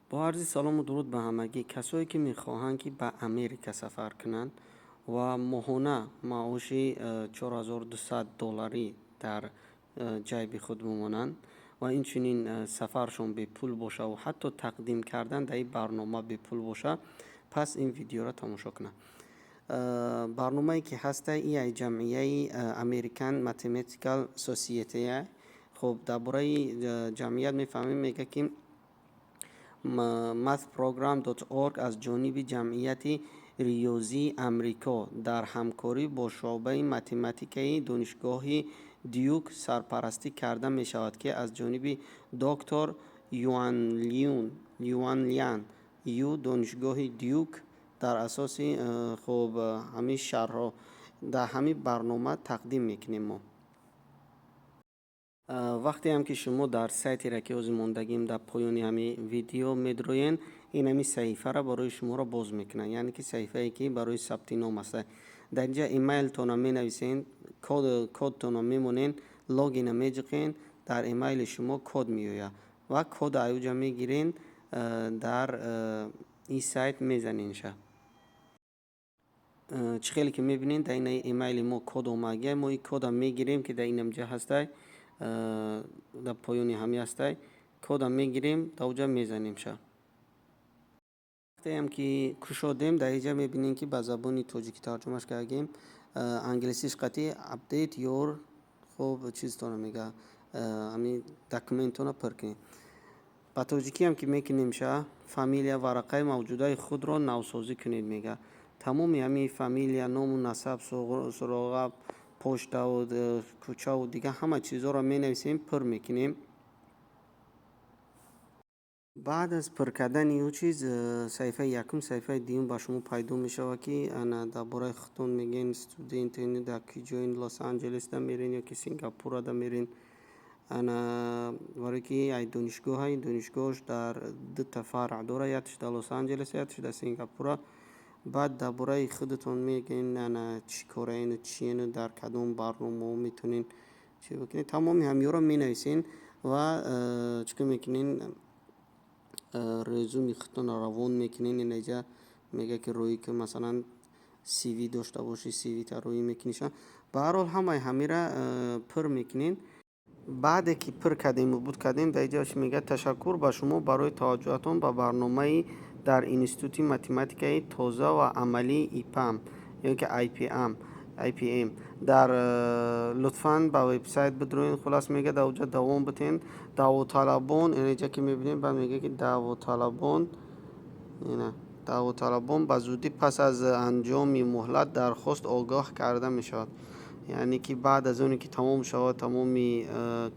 با عرض سلام و درود به همگی کسایی که میخواهند که به امریکا سفر کنند و ماهانه معاشی $4200 در جیب خود بمانند و این چنین سفرشون به پول باشه و حتی تقدیم کردن در این برنامه به پول باشه، پس این ویدیو را تماشا کنه. برنامه‌ای که هسته ای جمعیه امریکن ماتماتیکال سوسییتی. خب درباره جمعیت میفهمیم، میگه که mathprogram.org از جانب جمعیت ریاضی امریکا در همکاری با شعبه متماتیکی دانشگاه دیوک سرپرستی کرده می شود که از جانب دکتر یوان لیان دانشگاه دیوک در اساس خب همین شرح در همین برنامه تقدیم میکنیم. ما وقتی هم که شما در سایتی را که از موندگیم در پایان همین ویدیو میدروین، این همین صحیفه را برای شما را باز میکنن، یعنی که صحیفه ای که برای ثبت نام است. در اینجا ایمیل تون می نویسین، کد تون میمونین، لاگین میجقین، در ایمیل شما کد میوید و کد ایوجا میگیرین، در این سایت میزنین. چه خیلی که میبینین در این ایمیل ما کد اومده، ما این کد میگیریم که در این اینجا هسته، در پایانی همی هسته، کد میگیریم در اونجا میزنیم. وقتی هم که کشادیم در اینجا میبینین که به زبان تاجیکی ترجمهش کردیم، انگلیسیش قطعی update your خب چیز تونه میگه همین دکمنت تونه پر کنید. با تاجیکی هم که میکنیم فامیلیا ورقه موجوده خود را نوسازی کنید. میگه تمام همین فامیلیا، نام و نسب، سراغ، پشت و کوچه و دیگه همه چیزا را می نویسیم، پر میکنیم. بعد از پر کردن این چیز، صفحه یکم صفحه دیگه با شما پیدا میشه که انا درباره خودتون میگین استودنت در کجاین، لس آنجلس دا میرین یا که سنگاپور دا میرین. انا ولی که ای دانشگاهش در دو تا فرع داره، یکیش در لس آنجلس، یکیش در سنگاپور. بعد درباره خودتون میگین انا چی کارین، چیه، در کدوم برنامه میتونین چی بکنین، تمام همیو رو مینویسین و چیکار میکنین، رزومه خودتون روان میکنین. اینجا میگه که روی که مثلا سی وی داشته باشی، سی وی تا روی میکنیشن. به هر حال همه را پر میکنین. بعد که پر کردیم و بود کردیم، در اینجاش میگه تشکر به شما برای توجهتون به برنامه در اینستیتوت متماتیک تازه و عملی ایپام، یعنی که IPM در لطفاً به وبسایت بدروین. خلاص میگه در اونجا دوام بتین. دعوتطلبان اینجا که میبینیم بعد میگه که دعوتطلبان به زودی پس از انجام مهلت درخواست آگاه کرده میشود. یعنی که بعد از اونی که تمام شود، تمام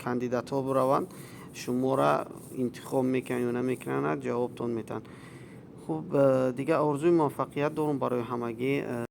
کاندیدات ها بروند، شما را انتخاب میکنن یا نمیکنن، جوابتون میتن. خب دیگه آرزوی موفقیت دارم برای همگی.